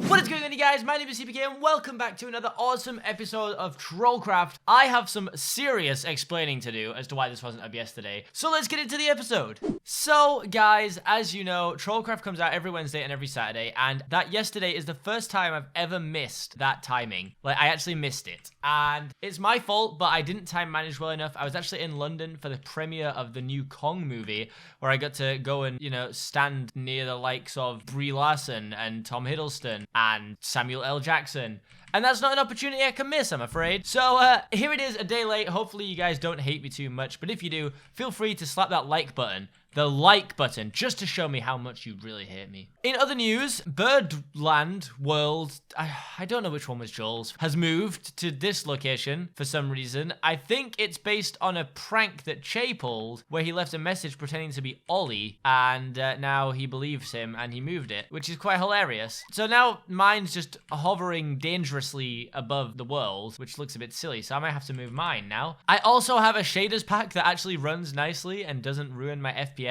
What is going on, you guys? My name is Seapeekay and welcome back to another awesome episode of TrollCraft. I have some serious explaining to do as to why this wasn't up yesterday, so let's get into the episode. So, guys, as you know, TrollCraft comes out every Wednesday and every Saturday, and that yesterday is the first time I've ever missed that timing. Like, I actually missed it, and it's my fault, but I didn't time manage well enough. I was actually in London for the premiere of the new Kong movie, where I got to go and, stand near the likes of Brie Larson and Tom Hiddleston and Samuel L. Jackson. And that's not an opportunity I can miss, I'm afraid. So, here it is, a day late. Hopefully you guys don't hate me too much, but if you do, feel free to slap that like button. The like button, just to show me how much you really hate me. In other news, Birdland World, I don't know which one was Joel's, has moved to this location for some reason. I think it's based on a prank that Che pulled, where he left a message pretending to be Ollie, and now he believes him, and he moved it, which is quite hilarious. So now mine's just hovering dangerously above the world, which looks a bit silly, so I might have to move mine now. I also have a shaders pack that actually runs nicely and doesn't ruin my FPS.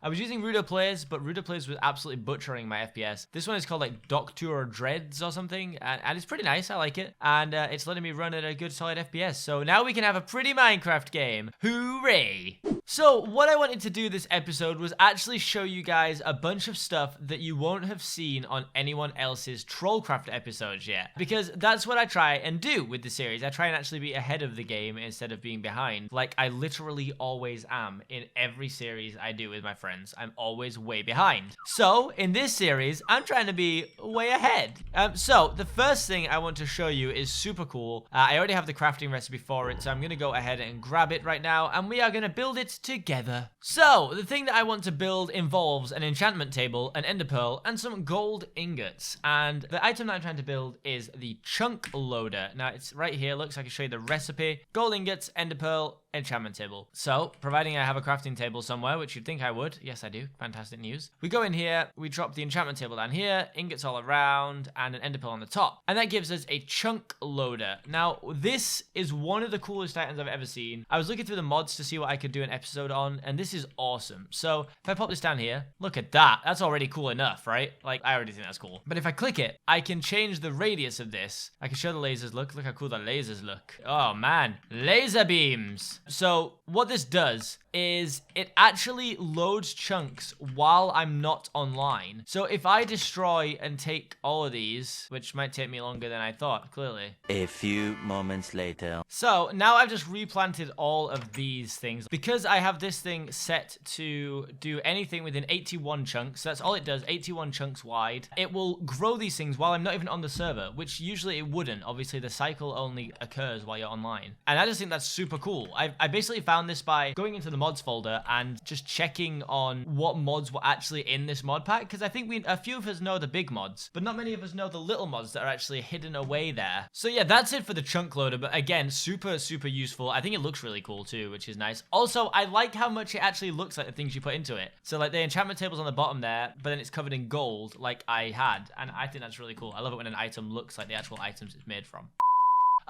I was using Rudo Plays, but Rudo Plays was absolutely butchering my FPS. This one is called like Doctor Dreads or something, and it's pretty nice. I like it, and it's letting me run at a good solid FPS. So now we can have a pretty Minecraft game. Hooray! So what I wanted to do this episode was actually show you guys a bunch of stuff that you won't have seen on anyone else's TrollCraft episodes yet, because that's what I try and do with the series. I try and actually be ahead of the game instead of being behind, like I literally always am in every series I do with my friends. I'm always way behind. So in this series, I'm trying to be way ahead. So the first thing I want to show you is super cool. I already have the crafting recipe for it, so I'm going to go ahead and grab it right now, and we are going to build it together. So the thing that I want to build involves an enchantment table, an ender pearl, and some gold ingots. And the item that I'm trying to build is the chunk loader. Now it's right here. Looks like I can show you the recipe. Gold ingots, ender pearl, enchantment table. So providing I have a crafting table somewhere, which you'd think I would. Yes, I do. Fantastic news. We go in here, we drop the enchantment table down here, ingots all around, and an ender pearl on the top. And that gives us a chunk loader. Now, this is one of the coolest items I've ever seen. I was looking through the mods to see what I could do an episode on, and this is awesome. So if I pop this down here, look at that. That's already cool enough, right? Like, I already think that's cool. But if I click it, I can change the radius of this. I can show the lasers. Look how cool the lasers look. Oh, man. Laser beams. So what this does is it actually loads chunks while I'm not online. So if I destroy and take all of these, which might take me longer than I thought, clearly. A few moments later. So now I've just replanted all of these things because I have this thing set to do anything within 81 chunks. That's all it does, 81 chunks wide. It will grow these things while I'm not even on the server, which usually it wouldn't. Obviously the cycle only occurs while you're online. And I just think that's super cool. I basically found this by going into the mods folder and just checking on what mods were actually in this mod pack, because I think a few of us know the big mods, but not many of us know the little mods that are actually hidden away there. So yeah, that's it for the chunk loader, but again, super useful. I think it looks really cool too, which is nice. Also, I like how much it actually looks like the things you put into it. So like the enchantment table's on the bottom there, but then it's covered in gold like I had, and I think that's really cool. I love it when an item looks like the actual items it's made from.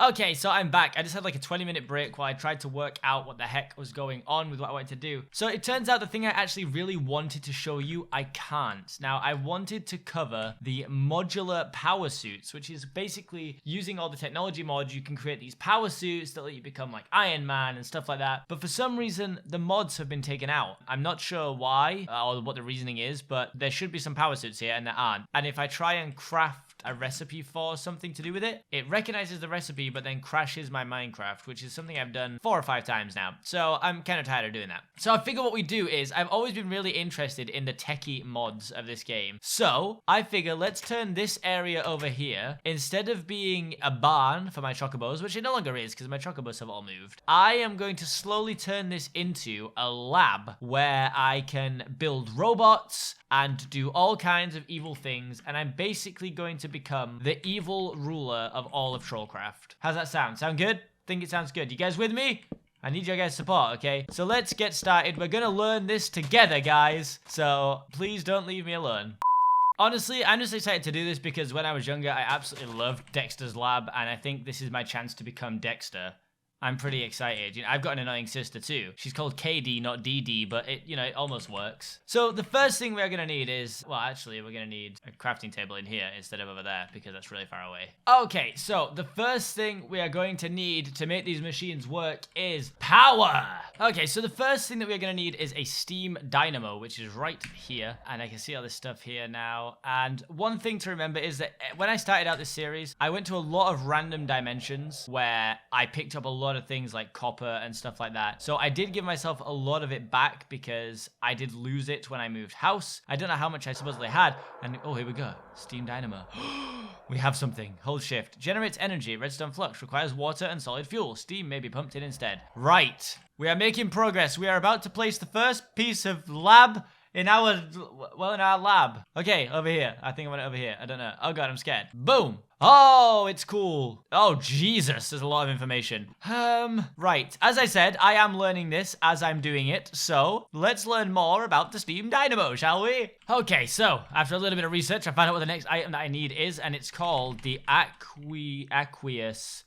Okay, so I'm back. I just had like a 20-minute break while I tried to work out what the heck was going on with what I wanted to do. So it turns out the thing I actually really wanted to show you, I can't. Now, I wanted to cover the modular power suits, which is basically using all the technology mods, you can create these power suits that let you become like Iron Man and stuff like that. But for some reason, the mods have been taken out. I'm not sure why or what the reasoning is, but there should be some power suits here and there aren't. And if I try and craft a recipe for something to do with it, it recognizes the recipe but then crashes my Minecraft, which is something I've done 4 or 5 times now. So I'm kind of tired of doing that. So I figure what we do is I've always been really interested in the techie mods of this game. So I figure let's turn this area over here, instead of being a barn for my chocobos, which it no longer is because my chocobos have all moved, I am going to slowly turn this into a lab where I can build robots and do all kinds of evil things, and I'm basically going to become the evil ruler of all of TrollCraft. How's that sound? Sound good? Think it sounds good. You guys with me? I need your guys' support, okay? So let's get started. We're gonna learn this together, guys. So please don't leave me alone. Honestly, I'm just excited to do this because when I was younger, I absolutely loved Dexter's Lab, and I think this is my chance to become Dexter. I'm pretty excited. You know, I've got an annoying sister too. She's called KD, not DD, but it, you know, it almost works. So the first thing we're gonna need is, well, actually, we're gonna need a crafting table in here instead of over there because that's really far away. Okay, so the first thing we are going to need to make these machines work is power. Okay, so the first thing that we're gonna need is a steam dynamo, which is right here, and I can see all this stuff here now. And one thing to remember is that when I started out this series, I went to a lot of random dimensions where I picked up a lot of things like copper and stuff like that. So I did give myself a lot of it back because I did lose it when I moved house. I don't know how much I supposedly had. And oh, here we go. Steam dynamo. We have something. Hold shift. Generates energy. Redstone flux. Requires water and solid fuel. Steam may be pumped in instead. Right. We are making progress. We are about to place the first piece of lab in our lab. Okay, over here. I think I went over here. I don't know. Oh god, I'm scared. Boom. Oh, it's cool. Oh, Jesus, there's a lot of information. Right. As I said, I am learning this as I'm doing it. So let's learn more about the steam dynamo, shall we? Okay, so after a little bit of research, I found out what the next item that I need is, and it's called the Aqueous.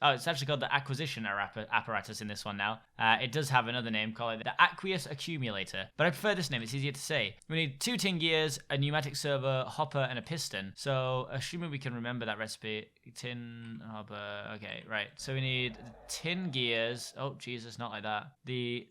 Oh, it's actually called the Acquisition Apparatus in this one now. It does have another name called the Aqueous Accumulator, but I prefer this name, it's easier to say. We need 2 tin gears, a pneumatic server, hopper, and a piston. So, assuming we can remember that recipe, tin, hopper, okay, right. So we need tin gears, oh Jesus, not like that.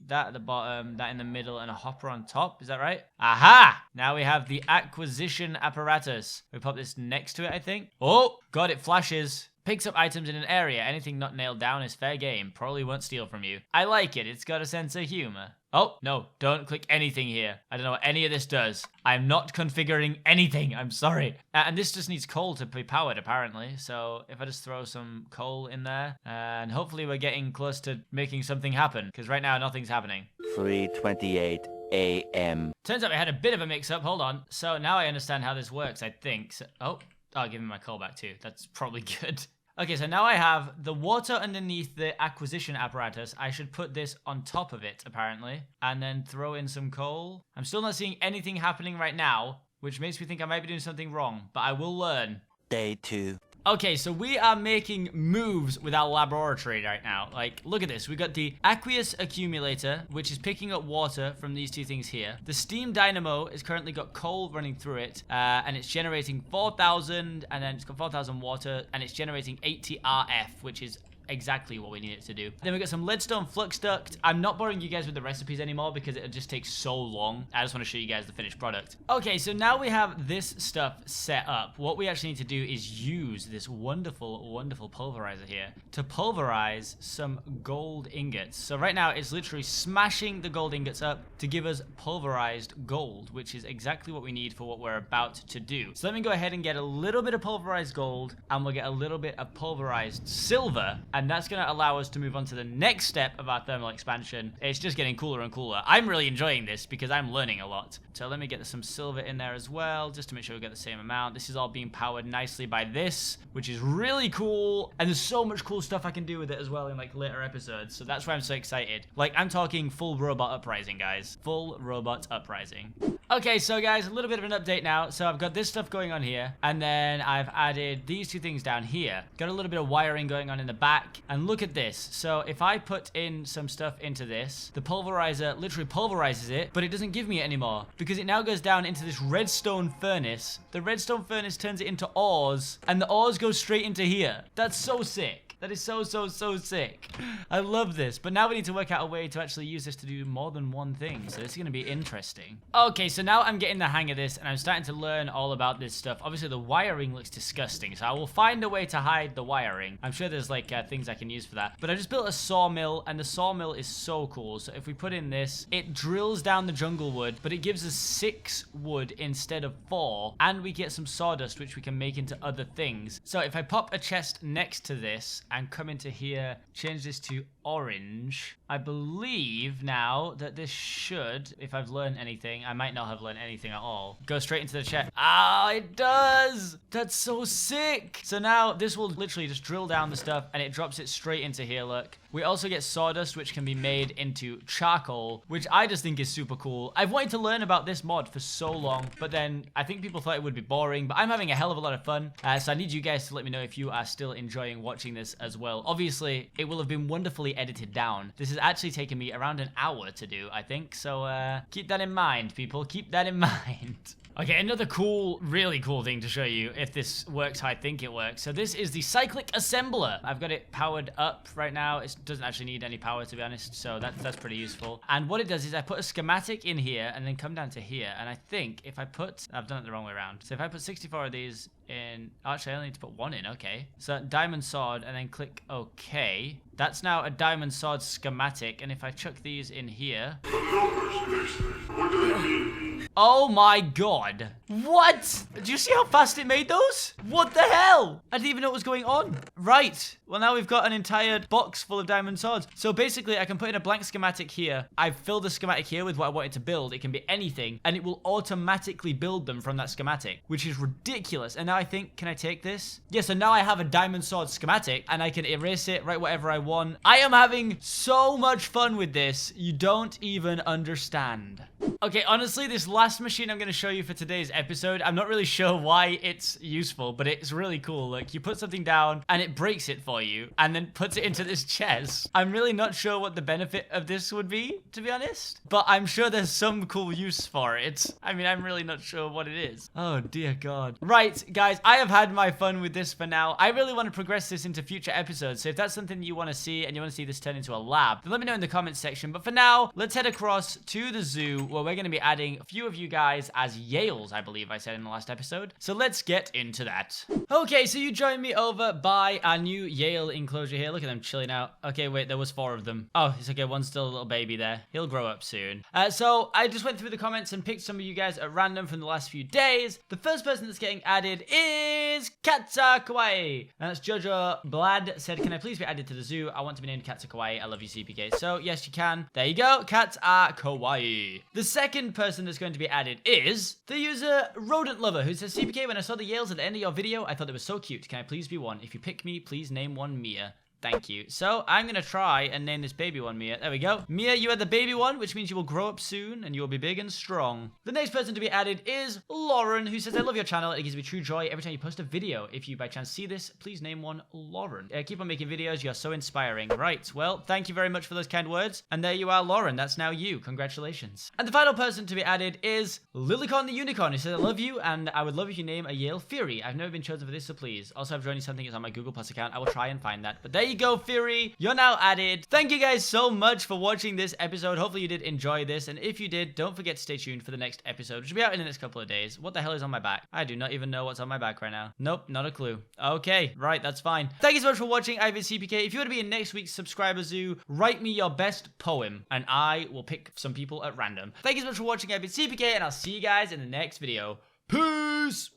That at the bottom, that in the middle, and a hopper on top, is that right? Aha! Now we have the Acquisition Apparatus. We pop this next to it, I think. Oh, God, it flashes. Picks up items in an area. Anything not nailed down is fair game. Probably won't steal from you. I like it. It's got a sense of humor. Oh, no. Don't click anything here. I don't know what any of this does. I'm not configuring anything. I'm sorry. And this just needs coal to be powered, apparently. So if I just throw some coal in there, and hopefully we're getting close to making something happen. Because right now, nothing's happening. 3:28 a.m. Turns out I had a bit of a mix-up. Hold on. So now I understand how this works, I think. So, oh, I'll give him my coal back too. That's probably good. Okay, so now I have the water underneath the acquisition apparatus. I should put this on top of it, apparently, and then throw in some coal. I'm still not seeing anything happening right now, which makes me think I might be doing something wrong, but I will learn. Day 2. Okay, so we are making moves with our laboratory right now. Like, look at this. We got the Aqueous Accumulator, which is picking up water from these 2 things here. The steam dynamo has currently got coal running through it, and it's generating 4,000, and then it's got 4,000 water, and it's generating 80 RF, which is exactly what we need it to do. Then we got some leadstone flux duct. I'm not boring you guys with the recipes anymore because it just takes so long. I just want to show you guys the finished product. Okay, so now we have this stuff set up. What we actually need to do is use this wonderful, wonderful pulverizer here to pulverize some gold ingots. So right now it's literally smashing the gold ingots up to give us pulverized gold, which is exactly what we need for what we're about to do. So let me go ahead and get a little bit of pulverized gold, and we'll get a little bit of pulverized silver. And that's going to allow us to move on to the next step of our thermal expansion. It's just getting cooler and cooler. I'm really enjoying this because I'm learning a lot. So let me get some silver in there as well, just to make sure we get the same amount. This is all being powered nicely by this, which is really cool. And there's so much cool stuff I can do with it as well in like later episodes. So that's why I'm so excited. Like, I'm talking full robot uprising, guys. Full robot uprising. Okay, so guys, a little bit of an update now. So I've got this stuff going on here, and then I've added these 2 things down here. Got a little bit of wiring going on in the back. And look at this. So if I put in some stuff into this, the pulverizer literally pulverizes it, but it doesn't give me it anymore because it now goes down into this redstone furnace. The redstone furnace turns it into ores, and the ores go straight into here. That's so sick. That is so sick. I love this. But now we need to work out a way to actually use this to do more than one thing. So this is going to be interesting. Okay, so now I'm getting the hang of this, and I'm starting to learn all about this stuff. Obviously, the wiring looks disgusting, so I will find a way to hide the wiring. I'm sure there's like things I can use for that. But I just built a sawmill, and the sawmill is so cool. So if we put in this, it drills down the jungle wood, but it gives us 6 wood instead of 4. And we get some sawdust, which we can make into other things. So if I pop a chest next to this, and come into here, change this to orange. I believe now that this should, if I've learned anything, I might not have learned anything at all, go straight into the chest. Ah, it does! That's so sick! So now this will literally just drill down the stuff and it drops it straight into here, look. We also get sawdust, which can be made into charcoal, which I just think is super cool. I've wanted to learn about this mod for so long, but then I think people thought it would be boring, but I'm having a hell of a lot of fun. So I need you guys to let me know if you are still enjoying watching this as well. Obviously, it will have been wonderfully edited down. This has actually taken me around an hour to do, I think. So keep that in mind, people. Keep that in mind. Okay, another cool, really cool thing to show you if this works how I think it works. So this is the Cyclic Assembler. I've got it powered up right now. It doesn't actually need any power, to be honest, so that's pretty useful. And what it does is I put a schematic in here and then come down to here. And I think if I put, I've done it the wrong way around. So if I put 64 of these in, actually I only need to put one in, okay. So diamond sword and then click OK. That's now a diamond sword schematic. And if I chuck these in here. What do they mean? Oh my god. What? Do you see how fast it made those? What the hell? I didn't even know what was going on. Right. Well, now we've got an entire box full of diamond swords. So basically, I can put in a blank schematic here. I've filled the schematic here with what I wanted to build. It can be anything, and it will automatically build them from that schematic, which is ridiculous. And now I think, can I take this? Yeah, so now I have a diamond sword schematic, and I can erase it, write whatever I want. I am having so much fun with this. You don't even understand. Okay, honestly, this last machine I'm going to show you for today's episode, I'm not really sure why it's useful, but it's really cool. Like, you put something down and it breaks it for you and then puts it into this chest. I'm really not sure what the benefit of this would be, to be honest, but I'm sure there's some cool use for it. I mean, I'm really not sure what it is. Oh, dear God. Right, guys, I have had my fun with this for now. I really want to progress this into future episodes, so if that's something you want to see and you want to see this turn into a lab, then let me know in the comments section. But for now, let's head across to the zoo where we're going to be adding a few of you guys as Yales, I believe I said in the last episode. So let's get into that. Okay, so you joined me over by our new Yale enclosure here. Look at them chilling out. Okay, wait, there was 4 of them. Oh, it's okay. One's still a little baby there. He'll grow up soon. So I just went through the comments and picked some of you guys at random from the last few days. The first person that's getting added is Katsa Kawaii. And that's Jojo Blad said, can I please be added to the zoo? I want to be named Katsa Kawaii. I love you, Seapeekay. So yes, you can. There you go. Katsa Kawaii. The second person that's going to be added is the user Rodent Lover, who says, Seapeekay, when I saw the Yales at the end of your video, I thought they were so cute. Can I please be one? If you pick me, please name one Mia. Thank you. So I'm going to try and name this baby one Mia. There we go. Mia, you are the baby one, which means you will grow up soon and you will be big and strong. The next person to be added is Lauren, who says, I love your channel. It gives me true joy every time you post a video. If you by chance see this, please name one Lauren. Keep on making videos. You are so inspiring. Right. Well, thank you very much for those kind words. And there you are, Lauren. That's now you. Congratulations. And the final person to be added is Lilycon the Unicorn, who says, I love you and I would love if you name a Yale Fury. I've never been chosen for this, so please. Also, I've joined you something that's on my Google Plus account. I will try and find that. But there you go, Fury. You're now added. Thank you guys so much for watching this episode. Hopefully you did enjoy this. And if you did, don't forget to stay tuned for the next episode, which will be out in the next couple of days. What the hell is on my back? I do not even know what's on my back right now. Nope, not a clue. Okay, right, that's fine. Thank you so much for watching. I've been Seapeekay. If you want to be in next week's subscriber zoo, write me your best poem and I will pick some people at random. Thank you so much for watching. I've been Seapeekay and I'll see you guys in the next video. Peace!